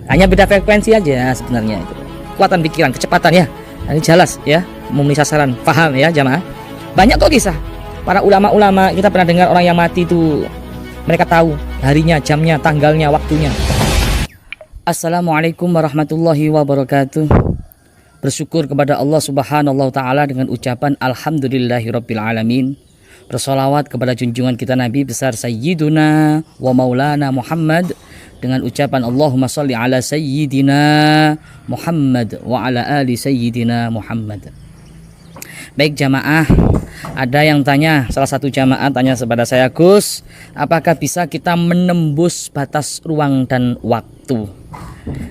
Hanya beda frekuensi aja sebenarnya itu. Kekuatan pikiran, kecepatan ya. Ini jelas ya, memenuhi sasaran, paham ya jamaah. Banyak kok kisah para ulama-ulama, kita pernah dengar orang yang mati itu mereka tahu harinya, jamnya, tanggalnya, waktunya. Assalamualaikum warahmatullahi wabarakatuh. Bersyukur kepada Allah Subhanahu wa taala dengan ucapan alhamdulillahirabbil alamin. Bersolawat kepada junjungan kita Nabi besar Sayyiduna wa Maulana Muhammad dengan ucapan Allahumma sholli ala Sayyidina Muhammad wa ala ali Sayyidina Muhammad. Baik jamaah, ada yang tanya, salah satu jamaah tanya kepada saya, Gus, apakah bisa kita menembus batas ruang dan waktu?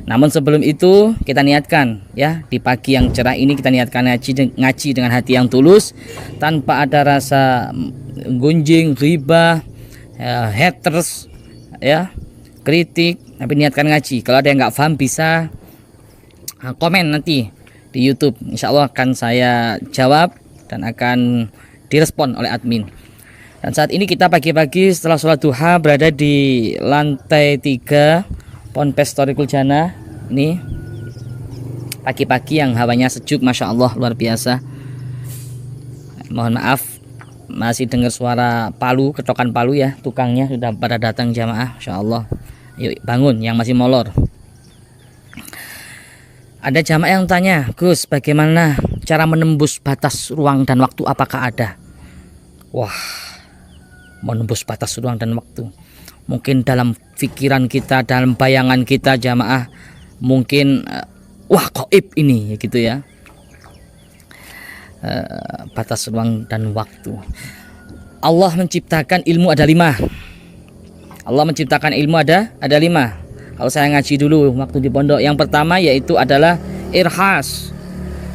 Namun sebelum itu kita niatkan ya, di pagi yang cerah ini kita niatkan ngaji dengan hati yang tulus, tanpa ada rasa gunjing, ghibah, haters ya, kritik, tapi niatkan ngaji. Kalau ada yang nggak paham bisa komen nanti di YouTube, insya Allah akan saya jawab dan akan direspon oleh admin. Dan saat ini kita pagi-pagi setelah sholat duha berada di lantai 3 Ponpes Thoriqul Jannah. Ini pagi-pagi yang hawanya sejuk, masya Allah, luar biasa. Mohon maaf masih dengar suara palu, ketokan palu ya, tukangnya sudah pada datang jamaah, masya Allah. Yuk bangun yang masih molor. Ada jamaah yang tanya, Gus, bagaimana cara menembus batas ruang dan waktu, apakah ada? Wah, menembus batas ruang dan waktu, mungkin dalam pikiran kita, dalam bayangan kita jamaah, mungkin wah gaib ini gitu ya. Batas ruang dan waktu. Allah menciptakan ilmu ada 5. Allah menciptakan ilmu ada 5. Kalau saya ngaji dulu waktu di pondok, yang pertama yaitu adalah irhas,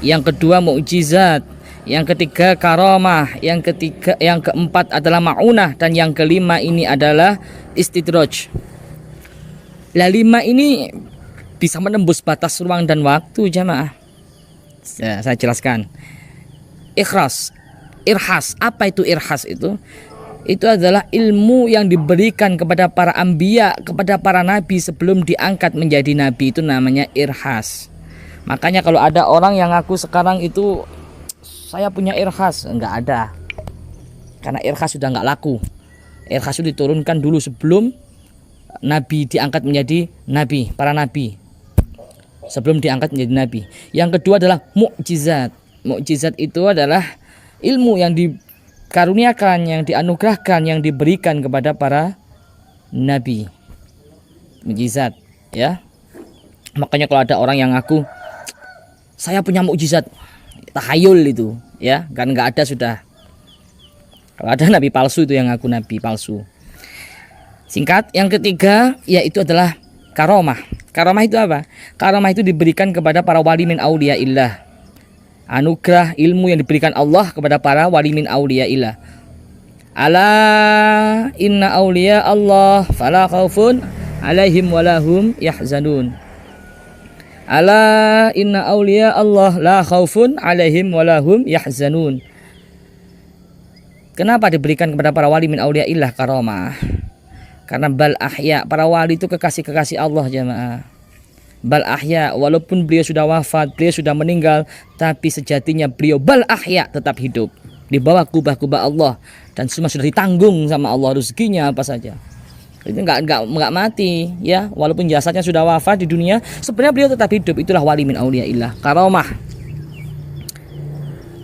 yang kedua mukjizat, yang ketiga karamah, yang keempat adalah maunah, dan yang kelima ini adalah istidraj. Lah 5 ini bisa menembus batas ruang dan waktu jamaah. Saya jelaskan. Irhas, apa itu irhas itu? Itu adalah ilmu yang diberikan kepada para anbiya, kepada para nabi sebelum diangkat menjadi nabi, itu namanya irhas. Makanya kalau ada orang yang ngaku sekarang itu saya punya irhas, enggak ada. Karena irhas sudah enggak laku. Irhas itu diturunkan dulu sebelum nabi diangkat menjadi nabi, para nabi. Sebelum diangkat menjadi nabi. Yang kedua adalah mukjizat. Mukjizat itu adalah ilmu yang dikaruniakan, yang dianugerahkan, yang diberikan kepada para nabi. Mukjizat ya. Makanya kalau ada orang yang ngaku saya punya mukjizat, tahayul itu ya, kan nggak ada sudah. Kalau ada nabi palsu itu yang ngaku nabi palsu. Singkat, yang ketiga yaitu adalah karomah. Karomah itu apa? Karomah itu diberikan kepada para wali min auliyaillah. Anugerah ilmu yang diberikan Allah kepada para wali min auliyaillah. Ala inna auliya Allah fala khaufun alaihim walahum yahzanun. Ala inna auliya Allah la khaufun alaihim walahum yahzanun. Kenapa diberikan kepada para wali min auliyaillah karamah? Karena bal ahya, para wali itu kekasih-kekasih Allah jamaah. Bal ahya, walaupun beliau sudah wafat, beliau sudah meninggal, tapi sejatinya beliau bal ahya, tetap hidup di bawah kubah-kubah Allah, dan semua sudah ditanggung sama Allah, rezekinya apa saja. Itu enggak mati ya, walaupun jasadnya sudah wafat di dunia, sebenarnya beliau tetap hidup. Itulah wali min auliyaillah, karamah.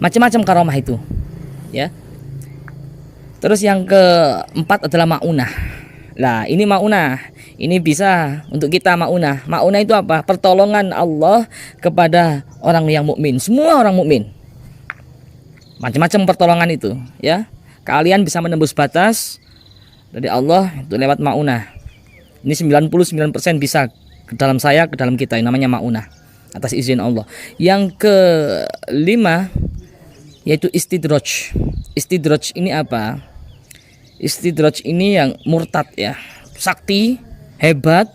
Macam-macam karamah itu ya. Terus yang keempat adalah maunah. Lah ini maunah, ini bisa untuk kita maunah. Maunah itu apa? Pertolongan Allah kepada orang yang mukmin, semua orang mukmin. Macam-macam pertolongan itu ya. Kalian bisa menembus batas dari Allah itu lewat maunah. Ini 99% bisa ke dalam saya, ke dalam kita, yang namanya maunah atas izin Allah. Yang kelima yaitu istidraj. Istidraj ini apa? Istidraj ini yang murtad ya, sakti, hebat,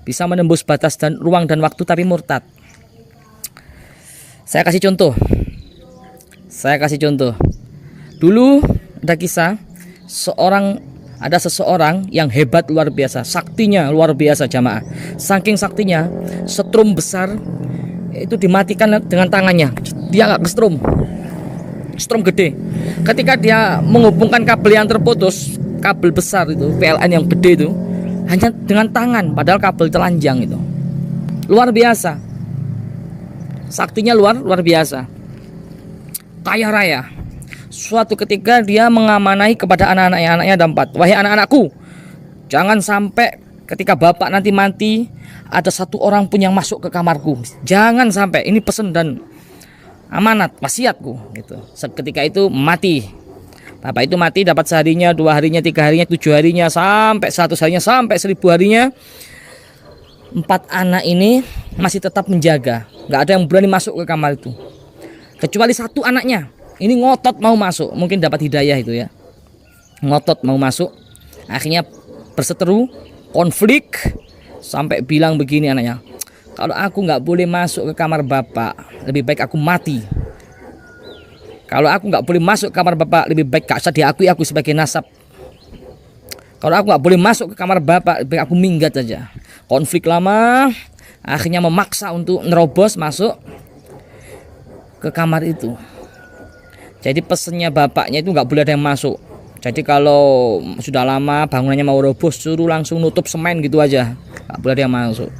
bisa menembus batas dan ruang dan waktu tapi murtad. Saya kasih contoh. Dulu ada kisah seorang ada seseorang yang hebat luar biasa, saktinya luar biasa jamaah. Saking saktinya, setrum besar itu dimatikan dengan tangannya. Dia nggak kesetrum, setrum gede. Ketika dia menghubungkan kabel yang terputus, kabel besar itu, PLN yang gede itu, hanya dengan tangan, padahal kabel telanjang itu. Luar biasa. Saktinya luar biasa. Kaya raya. Suatu ketika dia mengamanai kepada anaknya ada 4. Wahai anak-anakku, jangan sampai ketika bapak nanti mati ada satu orang pun yang masuk ke kamarku. Jangan sampai, ini pesan dan amanat wasiatku gitu. Ketika itu mati. Bapak itu mati, dapat seharinya, 2 harinya, 3 harinya, 7 harinya, sampai 100 harinya, sampai 1000 harinya. 4 anak ini masih tetap menjaga. Gak ada yang berani masuk ke kamar itu, kecuali 1 anaknya. Ini ngotot mau masuk, mungkin dapat hidayah itu ya. Ngotot mau masuk, akhirnya berseteru, konflik, sampai bilang begini anaknya, kalau aku nggak boleh masuk ke kamar bapak, lebih baik aku mati. Kalau aku nggak boleh masuk ke kamar bapak, lebih baik gak usah diakui aku sebagai nasab. Kalau aku nggak boleh masuk ke kamar bapak, lebih baik aku minggat saja. Konflik lama, akhirnya memaksa untuk nerobos masuk ke kamar itu. Jadi pesennya bapaknya itu nggak boleh ada yang masuk. Jadi kalau sudah lama bangunannya mau roboh, suruh langsung nutup semen gitu aja, nggak boleh ada yang masuk.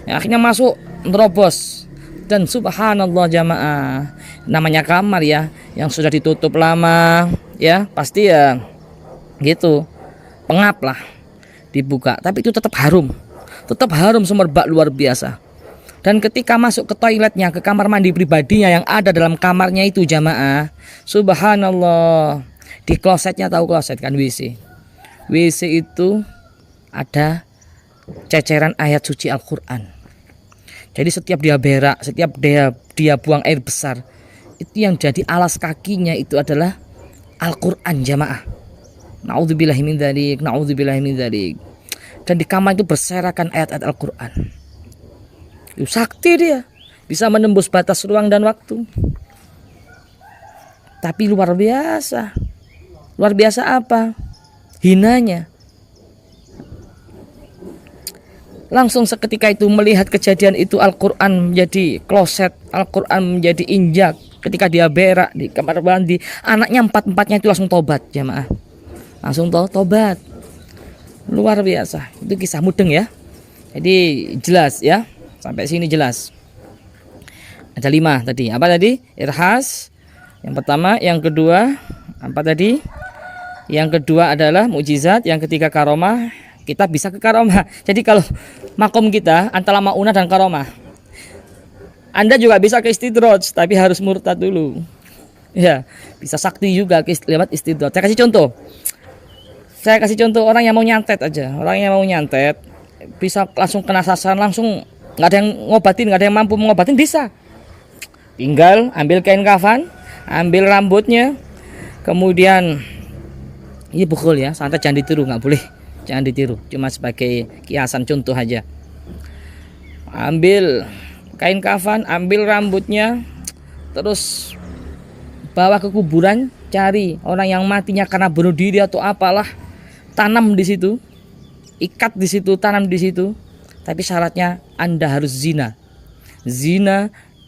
Ya, akhirnya masuk, nerobos, dan subhanallah jamaah, namanya kamar ya, yang sudah ditutup lama, ya pasti ya gitu, pengap lah, dibuka, tapi itu tetap harum semerbak luar biasa. Dan ketika masuk ke toiletnya, ke kamar mandi pribadinya yang ada dalam kamarnya itu jamaah, subhanallah, di klosetnya, tahu kloset kan, WC itu ada ceceran ayat suci Al-Quran. Jadi setiap dia berak, setiap dia buang air besar, itu yang jadi alas kakinya itu adalah Al-Quran jamaah. Na'udzubillahi min dzalik, na'udzubillahi min dzalik. Dan di kamar itu berserakan ayat-ayat Al-Quran. Sakti dia, bisa menembus batas ruang dan waktu. Tapi luar biasa. Luar biasa apa? Hinanya. Langsung seketika itu melihat kejadian itu, Al-Quran menjadi kloset, Al-Quran menjadi injak. Ketika dia berak di kamar mandi, anaknya 4-4-nya itu langsung tobat jamaah. Langsung tobat. Luar biasa. Itu kisah mudeng ya. Jadi jelas ya. Sampai sini jelas. Ada 5 tadi. Apa tadi? Irhas. Yang pertama, yang kedua apa tadi? Yang kedua adalah mukjizat, yang ketiga karomah. Kita bisa ke karomah. Jadi kalau makom kita antara maunah dan karomah, Anda juga bisa ke istidraj, tapi harus murtad dulu. Ya, bisa sakti juga lewat istidraj. Saya kasih contoh orang yang mau nyantet aja. Orang yang mau nyantet bisa langsung kena sasaran, langsung nggak ada yang ngobatin, nggak ada yang mampu mengobatin, bisa. Tinggal ambil kain kafan, ambil rambutnya, kemudian ini pukul ya, santai, jangan ditiru, nggak boleh, jangan ditiru, cuma sebagai kiasan contoh aja. Ambil kain kafan, ambil rambutnya, terus bawa ke kuburan, cari orang yang matinya karena bunuh diri atau apalah, tanam di situ, ikat di situ, tanam di situ. Tapi syaratnya Anda harus zina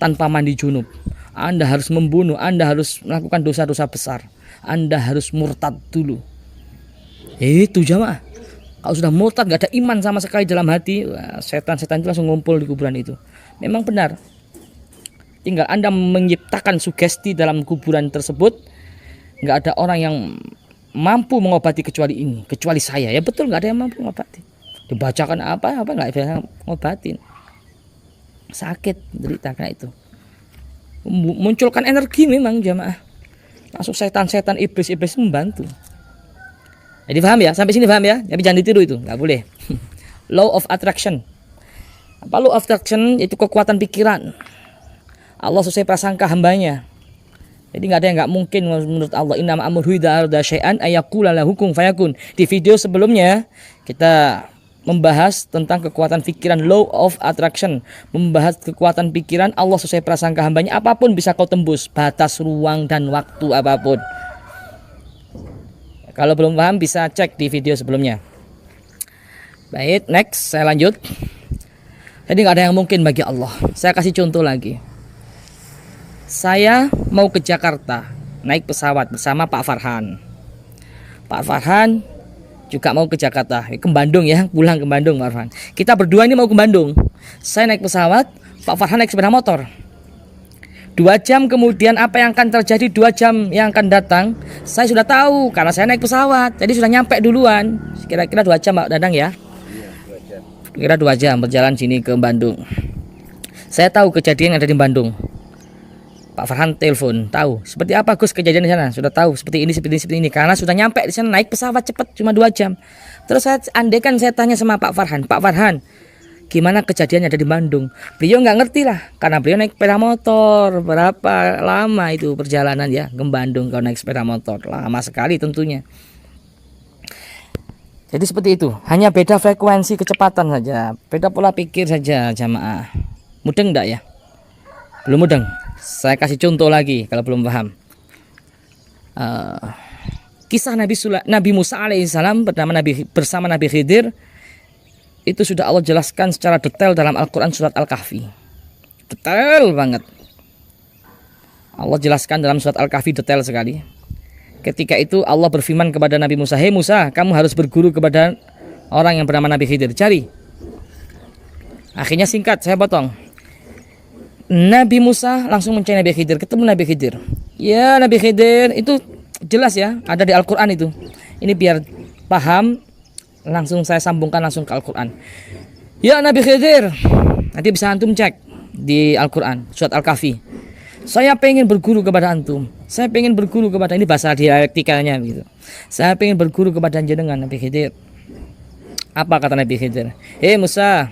tanpa mandi junub. Anda harus membunuh, Anda harus melakukan dosa-dosa besar, Anda harus murtad dulu. Itu jamaah. Kalau sudah murtad, gak ada iman sama sekali dalam hati, setan-setan itu langsung ngumpul di kuburan itu. Memang benar. Tinggal Anda menciptakan sugesti dalam kuburan tersebut. Gak ada orang yang mampu mengobati kecuali ini, kecuali saya. Ya betul, gak ada yang mampu mengobati. Dibacakan apa nggak bisa ngobatin. Sakit, derita karena itu. Munculkan energi memang jamaah. Langsung setan-setan, iblis-iblis membantu. Jadi paham ya? Sampai sini paham ya? Tapi jangan ditiru itu, nggak boleh. Law of attraction. Apa law of attraction? Itu kekuatan pikiran. Allah sesuai prasangka hambanya. Jadi nggak ada yang nggak mungkin menurut Allah. Innama amruhu idza arada syai'an ayyaqula lahu kun fayakun. Di video sebelumnya kita membahas tentang kekuatan pikiran, law of attraction, membahas kekuatan pikiran Allah sesuai prasangka hambanya. Apapun bisa kau tembus, batas ruang dan waktu apapun. Kalau belum paham bisa cek di video sebelumnya. Baik, next saya lanjut. Jadi nggak ada yang mungkin bagi Allah. Saya kasih contoh lagi. Saya mau ke Jakarta naik pesawat bersama Pak Farhan. Pak Farhan juga mau ke Jakarta, ke Bandung ya, pulang ke Bandung Pak Farhan. Kita berdua ini mau ke Bandung. Saya naik pesawat, Pak Farhan naik sepeda motor. 2 jam kemudian apa yang akan terjadi 2 jam yang akan datang, saya sudah tahu karena saya naik pesawat. Jadi sudah nyampe duluan. Kira-kira 2 jam Pak Dadang ya. Kira 2 jam berjalan sini ke Bandung. Saya tahu kejadian yang ada di Bandung. Pak Farhan telepon, tahu seperti apa Gus kejadian di sana, sudah tahu seperti ini karena sudah nyampe di sana, naik pesawat cepat cuma 2 jam. Terus saya andaikan saya tanya sama Pak Farhan, gimana kejadiannya ada di Bandung? Beliau nggak ngerti lah karena beliau naik sepeda motor. Berapa lama itu perjalanan ya ke Bandung kalau naik sepeda motor? Lama sekali tentunya. Jadi seperti itu, hanya beda frekuensi kecepatan saja, beda pola pikir saja jamaah. Mudeng enggak ya? Belum mudeng. Saya kasih contoh lagi kalau belum paham. Kisah Nabi Musa alaihissalam bersama Nabi Khidir itu sudah Allah jelaskan secara detail dalam Al-Quran surat Al-Kahfi. Detail banget. Allah jelaskan dalam surat Al-Kahfi detail sekali. Ketika itu Allah berfirman kepada Nabi Musa, "Hei Musa, kamu harus berguru kepada orang yang bernama Nabi Khidir, cari." Akhirnya singkat, saya potong. Nabi Musa langsung mencari Nabi Khidir, ketemu Nabi Khidir. Ya Nabi Khidir, itu jelas ya, ada di Al-Quran itu. Ini biar paham, langsung saya sambungkan langsung ke Al-Quran. Ya Nabi Khidir, nanti bisa antum cek di Al-Quran, surat Al-Kahfi. Saya pengen berguru kepada antum. Saya pengen berguru kepada, ini bahasa dialektikanya gitu. Saya pengen berguru kepada jenengan Nabi Khidir. Apa kata Nabi Khidir? Hei Musa,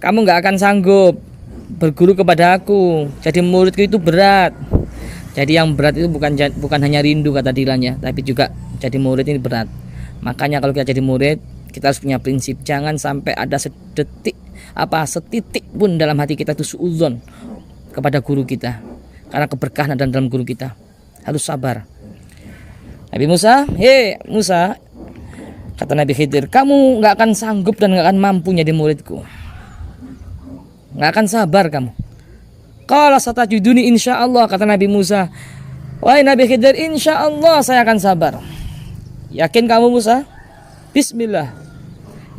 kamu gak akan sanggup berguru kepada aku. Jadi muridku itu berat. Jadi yang berat itu bukan hanya rindu kata Dilannya, tapi juga jadi murid ini berat. Makanya kalau kita jadi murid, kita harus punya prinsip, jangan sampai ada setitik pun dalam hati kita itu suudzon kepada guru kita. Karena keberkahan ada dalam guru kita. Harus sabar. Nabi Musa, hei Musa, kata Nabi Khidir, kamu gak akan sanggup dan gak akan mampu jadi muridku. Gak akan sabar kamu. Qala satajuduni insyaallah, kata Nabi Musa. Wahai Nabi Khidir, insyaallah saya akan sabar. Yakin kamu Musa? Bismillah.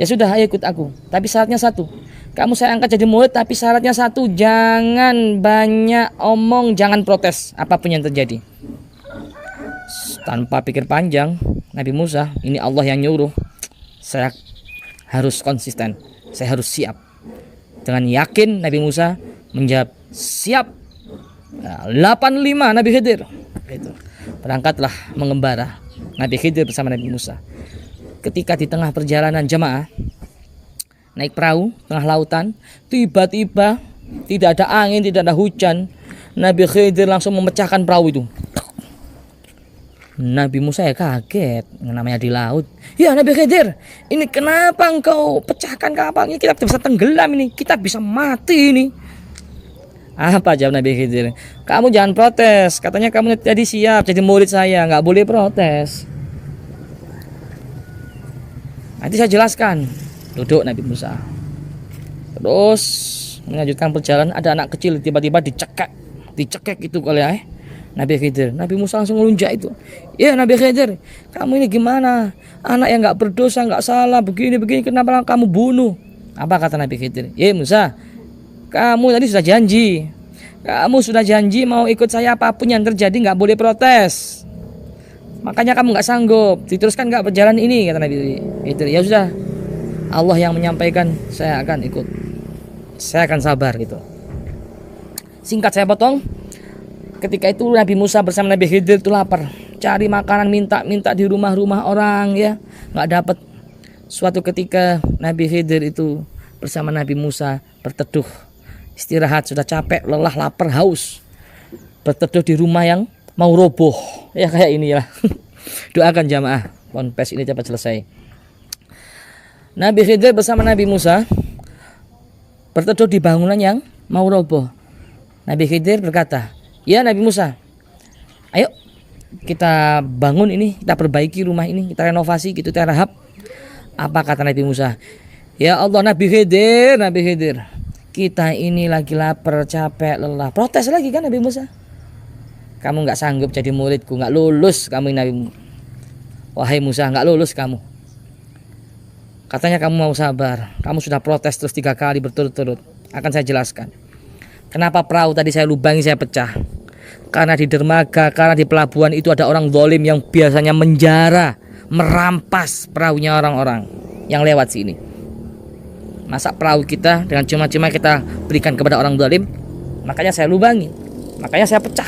Ya sudah, ayo ikut aku. Tapi syaratnya satu. Kamu saya angkat jadi murid, tapi syaratnya satu. Jangan banyak omong, jangan protes apapun yang terjadi. Tanpa pikir panjang, Nabi Musa, ini Allah yang nyuruh. Saya harus konsisten. Saya harus siap. Dengan yakin Nabi Musa menjawab siap. 85 Nabi Khidir. Itu. Berangkatlah mengembara Nabi Khidir bersama Nabi Musa. Ketika di tengah perjalanan jemaah naik perahu tengah lautan, tiba-tiba tidak ada angin, tidak ada hujan. Nabi Khidir langsung memecahkan perahu itu. Nabi Musa ya kaget, namanya di laut. Ya Nabi Khidir, ini kenapa engkau pecahkan kapalnya? Kita bisa tenggelam ini, kita bisa mati ini. Apa jawab Nabi Khidir? Kamu jangan protes, katanya kamu jadi siap jadi murid saya, nggak boleh protes. Nanti saya jelaskan. Duduk Nabi Musa. Terus melanjutkan perjalanan, ada anak kecil tiba-tiba dicekek itu oleh Nabi Khidir. Nabi Musa langsung melunjak itu. Ya Nabi Khidir, kamu ini gimana? Anak yang nggak berdosa, nggak salah, begini kenapa kamu bunuh? Apa kata Nabi Khidir? Ya Musa, kamu tadi sudah janji. Kamu sudah janji mau ikut saya apapun yang terjadi, nggak boleh protes. Makanya kamu nggak sanggup. Diteruskan nggak berjalan ini, kata Nabi Khidir. Ya sudah, Allah yang menyampaikan, saya akan ikut. Saya akan sabar gitu. Singkat saya potong. Ketika itu Nabi Musa bersama Nabi Khidir itu lapar, cari makanan, minta di rumah-rumah orang ya, nggak dapat. Suatu ketika Nabi Khidir itu bersama Nabi Musa berteduh, istirahat, sudah capek, lelah, lapar, haus, berteduh di rumah yang mau roboh ya kayak ini ya. Doakan jamaah ponpes ini cepat selesai. Nabi Khidir bersama Nabi Musa berteduh di bangunan yang mau roboh. Nabi Khidir berkata, ya Nabi Musa, ayo kita bangun ini, kita perbaiki rumah ini, kita renovasi gitu terahap. Apa kata Nabi Musa? Ya Allah, Nabi Khidir, kita ini lagi lapar, capek, lelah. Protes lagi kan Nabi Musa. Kamu nggak sanggup jadi muridku, nggak lulus kamu Nabi. Wahai Musa, nggak lulus kamu. Katanya kamu mau sabar. Kamu sudah protes terus 3 kali berturut-turut. Akan saya jelaskan. Kenapa perahu tadi saya lubangi, saya pecah. Karena di dermaga, karena di pelabuhan itu ada orang zalim yang biasanya menjara, merampas perahunya orang-orang yang lewat sini. Masa perahu kita dengan cuma-cuma kita berikan kepada orang zalim? Makanya saya lubangi, makanya saya pecah.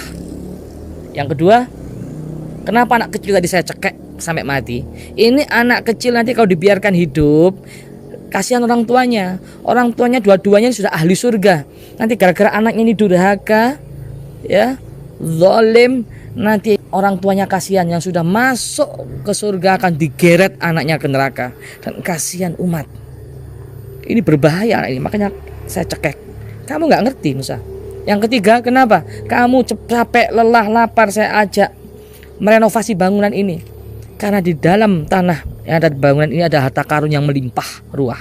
Yang kedua, kenapa anak kecil tadi saya cekek sampai mati? Ini anak kecil nanti kalau dibiarkan hidup, kasihan orang tuanya. Orang tuanya dua-duanya sudah ahli surga. Nanti gara-gara anaknya ini durhaka, ya, zalim, nanti orang tuanya kasihan yang sudah masuk ke surga akan digeret anaknya ke neraka. Dan kasihan umat. Ini berbahaya ini, makanya saya cekek. Kamu nggak ngerti Musa. Yang ketiga, kenapa? Kamu capek, lelah, lapar, saya ajak merenovasi bangunan ini. Karena di dalam tanah yang ada di bangunan ini ada harta karun yang melimpah ruah.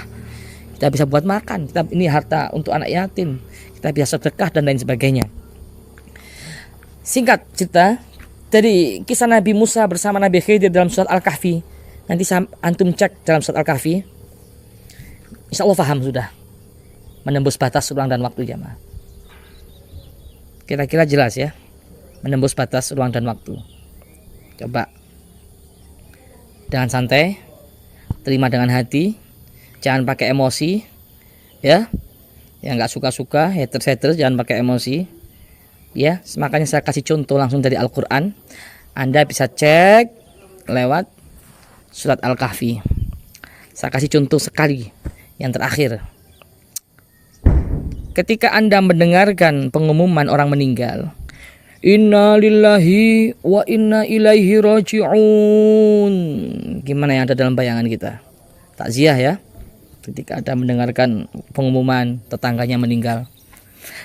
Kita bisa buat makan, ini harta untuk anak yatim. Kita bisa sedekah dan lain sebagainya. Singkat cerita, dari kisah Nabi Musa bersama Nabi Khidir dalam surat Al-Kahfi. Nanti antum cek dalam surat Al-Kahfi. Insya Allah paham sudah. Menembus batas ruang dan waktu jamaah. Kira-kira jelas ya. Menembus batas ruang dan waktu. Coba. Dengan santai. Terima dengan hati. Jangan pakai emosi. Ya. Yang gak suka-suka, haters jangan pakai emosi. Ya, makanya saya kasih contoh langsung dari Al-Quran. Anda bisa cek lewat surat Al-Kahfi. Saya kasih contoh sekali. Yang terakhir, ketika Anda mendengarkan pengumuman orang meninggal, inna lillahi wa inna ilaihi raji'un, gimana yang ada dalam bayangan kita? Takziah ya. Ketika Anda mendengarkan pengumuman tetangganya meninggal.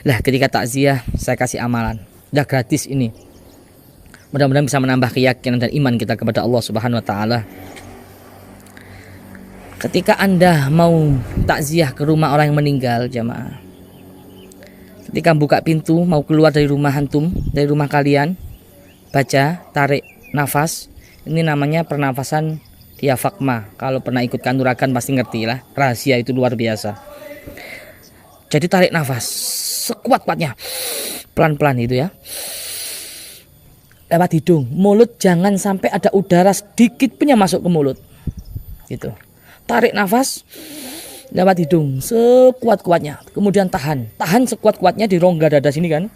Lah, ketika takziah saya kasih amalan. Udah gratis ini. Mudah-mudahan bisa menambah keyakinan dan iman kita kepada Allah Subhanahu wa taala. Ketika Anda mau takziah ke rumah orang yang meninggal, jamaah. Ketika buka pintu mau keluar dari rumah antum, dari rumah kalian, baca, tarik nafas. Ini namanya pernafasan diafragma. Kalau pernah ikut kanuragan pasti ngerti lah. Rahasia itu luar biasa. Jadi tarik nafas sekuat-kuatnya, pelan-pelan itu ya. Lewat hidung, mulut jangan sampai ada udara sedikit pun yang masuk ke mulut. Gitu. Tarik nafas lewat hidung sekuat-kuatnya. Kemudian tahan sekuat-kuatnya di rongga dada sini kan.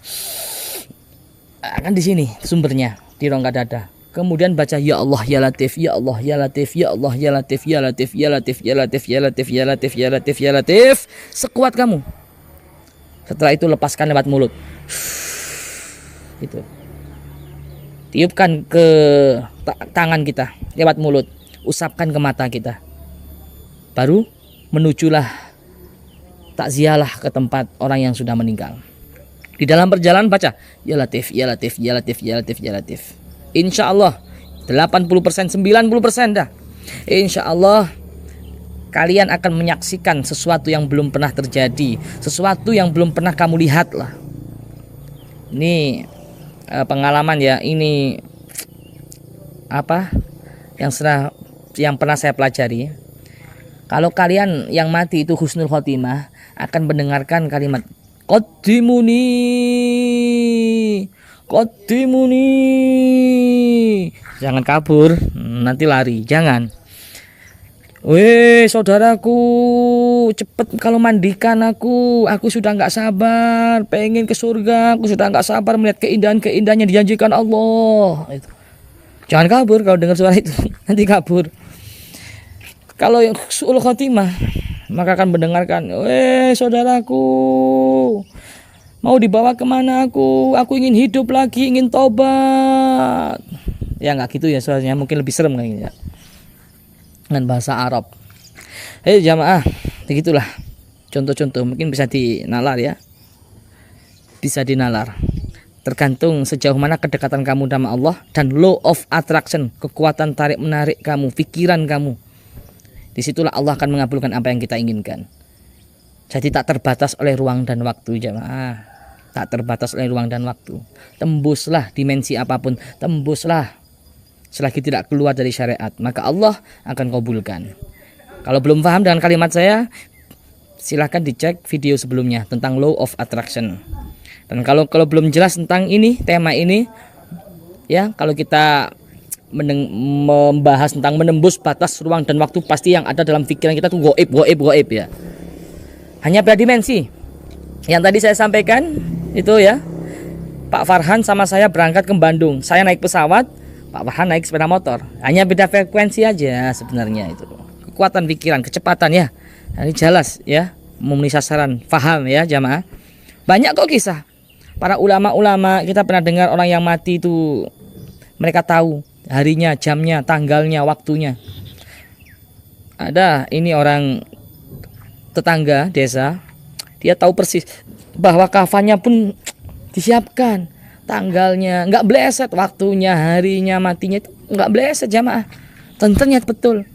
Akan di sini sumbernya di rongga dada. Kemudian baca ya Allah ya Latif, ya Allah ya Latif, ya Allah ya Latif, ya Latif, ya Latif, ya Latif, ya Latif, ya Latif, ya Latif, ya Latif, sekuat kamu. Setelah itu lepaskan lewat mulut. Itu. Tiupkan ke tangan kita lewat mulut, usapkan ke mata kita. Baru menujulah takziahlah ke tempat orang yang sudah meninggal. Di dalam perjalanan baca ya Latif, ya Latif, ya Latif, ya Latif, ya Latif. Insya Allah 80%, 90% dah. Insya Allah kalian akan menyaksikan sesuatu yang belum pernah terjadi, sesuatu yang belum pernah kamu lihat lah. Ini pengalaman ya, ini apa yang pernah saya pelajari. Kalau kalian yang mati itu husnul khotimah akan mendengarkan kalimat qaddimuni, qaddimuni. Jangan kabur, nanti lari, jangan. Weh saudaraku, cepet kalau mandikan aku sudah nggak sabar, pengen ke surga, aku sudah nggak sabar melihat keindahan-keindahan yang dijanjikan Allah. Itu. Jangan kabur kalau dengar suara itu, nanti kabur. Kalau yang su'ul khotimah maka akan mendengarkan, weh saudaraku, mau dibawa kemana aku ingin hidup lagi, ingin tobat. Ya nggak gitu ya soalnya, mungkin lebih serem kayaknya ya. Dengan bahasa Arab. Hei jamaah, begitulah contoh-contoh, mungkin bisa dinalar ya. Bisa dinalar. tergantung sejauh mana kedekatan kamu sama Allah dan law of attraction, kekuatan tarik menarik kamu, pikiran kamu. Disitulah Allah akan mengabulkan apa yang kita inginkan. Jadi tak terbatas oleh ruang dan waktu jamaah. Tak terbatas oleh ruang dan waktu. Tembuslah dimensi apapun, tembuslah. Selagi tidak keluar dari syariat, maka Allah akan kabulkan. Kalau belum paham dengan kalimat saya, silahkan dicek video sebelumnya tentang law of attraction. Dan kalau belum jelas tentang ini, tema ini, ya kalau kita membahas tentang menembus batas ruang dan waktu, pasti yang ada dalam pikiran kita tuh goib ya. Hanya beda dimensi. Yang tadi saya sampaikan itu ya, Pak Farhan sama saya berangkat ke Bandung. Saya naik pesawat, Pak Farhan naik sepeda motor. Hanya beda frekuensi aja sebenarnya itu. Kekuatan pikiran, kecepatan ya. Ini jelas ya, memenuhi sasaran, paham ya jamaah. Banyak kok kisah. Para ulama-ulama, kita pernah dengar orang yang mati itu mereka tahu harinya, jamnya, tanggalnya, waktunya. Ada ini orang tetangga desa, dia tahu persis bahwa kafannya pun disiapkan, tanggalnya nggak bleset, waktunya, harinya, matinya itu nggak bleset jamaah. Tentunya betul.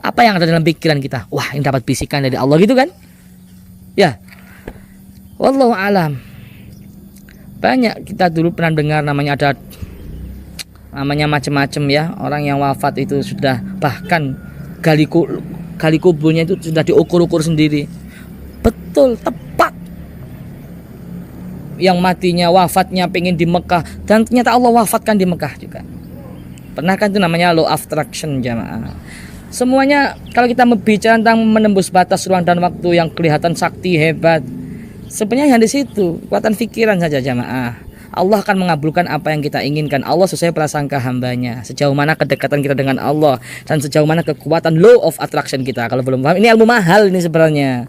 Apa yang ada dalam pikiran kita? Wah, ini dapat bisikan dari Allah gitu kan? Ya. Wallahu alam. Banyak kita dulu pernah dengar namanya macam-macam ya, orang yang wafat itu sudah bahkan gali kuburnya itu sudah diukur-ukur sendiri. Betul, tepat. Yang matinya, wafatnya pengen di Mekah, dan ternyata Allah wafatkan di Mekah juga. Pernah kan itu namanya law of attraction jamaah. Semuanya kalau kita berbicara tentang menembus batas ruang dan waktu yang kelihatan sakti hebat, sebenarnya yang di situ kekuatan pikiran saja jamaah. Allah akan mengabulkan apa yang kita inginkan. Allah sesuai prasangka hambanya. Sejauh mana kedekatan kita dengan Allah dan sejauh mana kekuatan law of attraction kita. Kalau belum paham, ini ilmu mahal ini sebenarnya.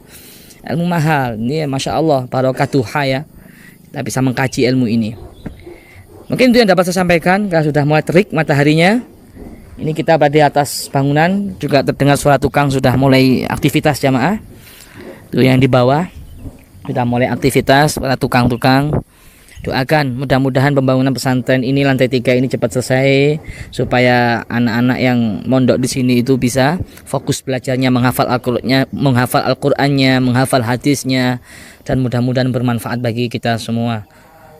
Ilmu mahal. Ini Masya Allah, barokatuha ya. Kita bisa mengkaji ilmu ini. Mungkin itu yang dapat saya sampaikan. Kalau sudah mulai terik mataharinya. Ini kita berada di atas bangunan. Juga terdengar suara tukang sudah mulai aktivitas jamaah. Itu yang di bawah. Sudah mulai aktivitas para tukang-tukang. Doakan mudah-mudahan pembangunan pesantren ini lantai 3 ini cepat selesai supaya anak-anak yang mondok di sini itu bisa fokus belajarnya, menghafal Al-Qur'annya, menghafal hadisnya, dan mudah-mudahan bermanfaat bagi kita semua.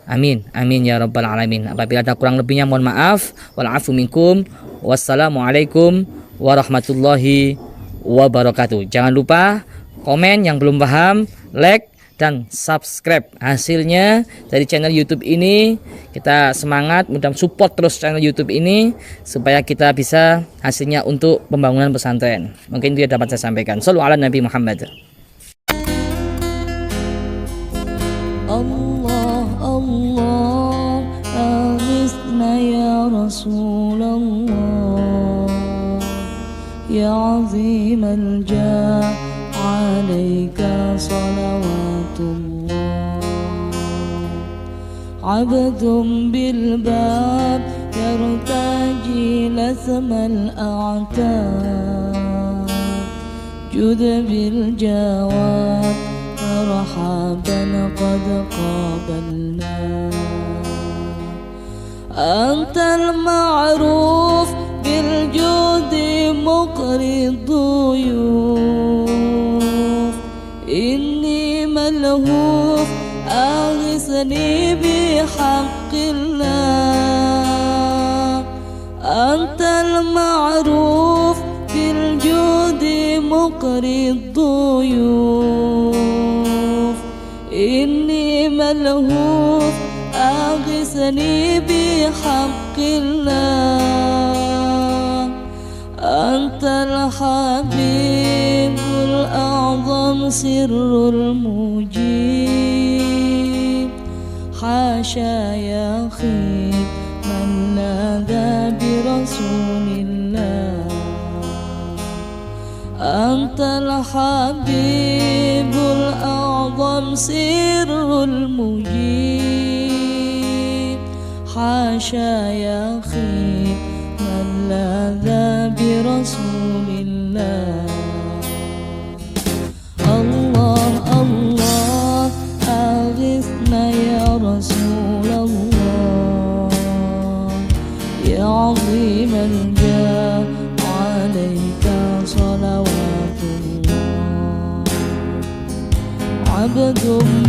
Amin, amin ya rabbal alamin. Apabila ada kurang lebihnya mohon maaf. Wal afu minkum. Wassalamualaikum warahmatullahi wabarakatuh. Jangan lupa komen yang belum paham, like dan subscribe. Hasilnya dari channel YouTube ini kita semangat, mudah support terus channel YouTube ini supaya kita bisa hasilnya untuk pembangunan pesantren. Mungkin itu yang dapat saya sampaikan. Shallu ala Nabi Muhammad. Allah Allah aghithna ya Rasulullah ya azimal jah alaika salawatullah abdun bil bab yartaji lasmal a'tab jud bil jawab marhaban qad qabalna antal ma'ruf bil judi muqrid duyuf inni malhuf aghisni bihaqqillah antal ma'ruf bil judi muqrid duyuf inni malhuf aghisni bihaqqillah antal habibul a'zam sirrul mujib hasya ya khib man ladha bi rasulillah antal habibul a'zam sirrul mujib hasya ya khib man ladha bi rasulillah Allah Allah aghithna ya Rasulullah عبد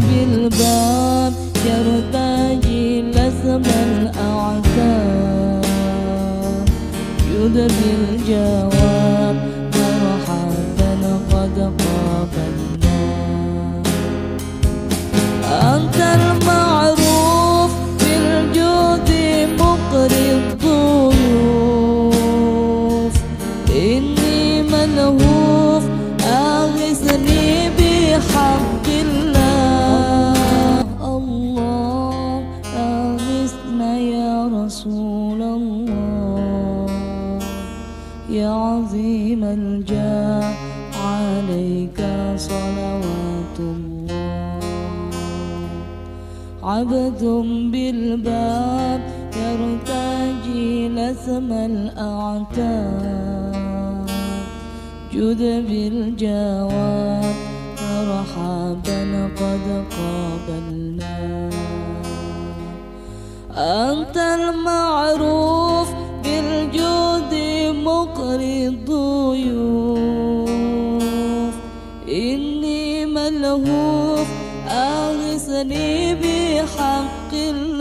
بالباب يرتجي لسم الأعتاب يدبي الجواب مرحبا قد قابلنا أنت المعروف بالجود مقري الضيوف إني ملهوف أغثني بحق الله الله أغثنا يا رسول الله يا عظيم الجاه عليك صلوات الله عبد بالباب يرتجي لثم الأعتاب جد بالجواب مرحبا قد قابلنا أنت المعروف بالجود مقري الضيوف إني ملهوف أغثني بحق الله